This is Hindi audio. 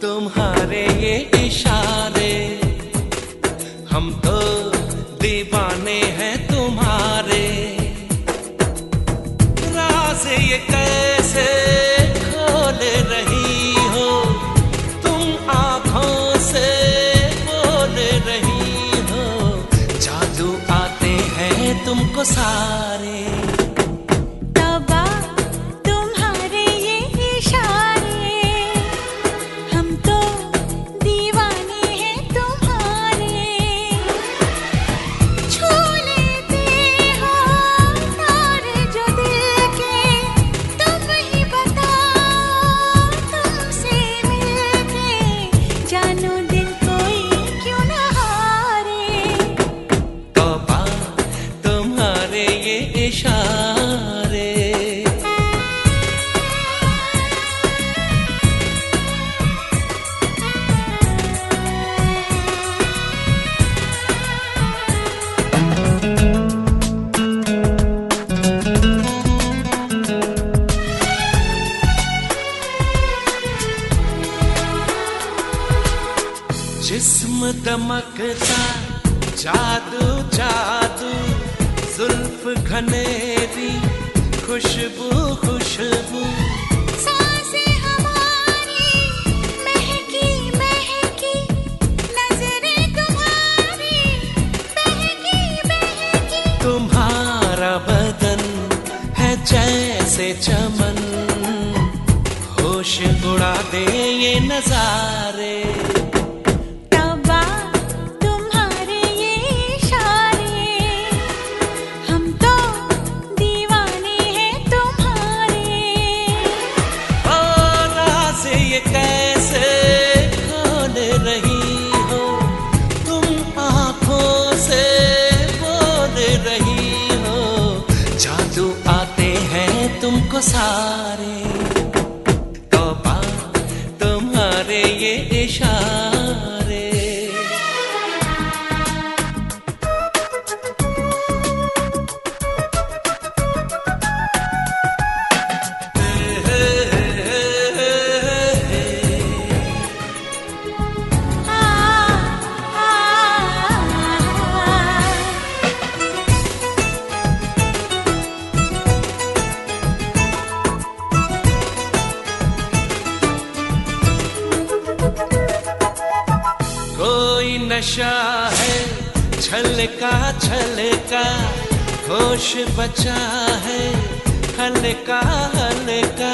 तुम्हारे ये इशारे, हम तो दीवाने हैं तुम्हारे। राज ये कैसे खोल रही हो तुम, आँखों से बोल रही हो। जादू आते हैं तुमको सारे। जिस्म दमकता जादू जादू, जुल्फ घनेरी खुशबू खुशबू। सांसें हमारी महकी महकी, नजरें तुम्हारी बहकी बहकी। तुम्हारा बदन है जैसे चमन, होश उड़ा दे ये नजारे। ये कैसे खोल रही हो तुम, आँखों से बोल रही हो। जादू आते हैं तुमको सारे। तौबा तुम्हारे ये इशारे। कोई नशा है छलका छलका, होश बचा है हल्का हल्का।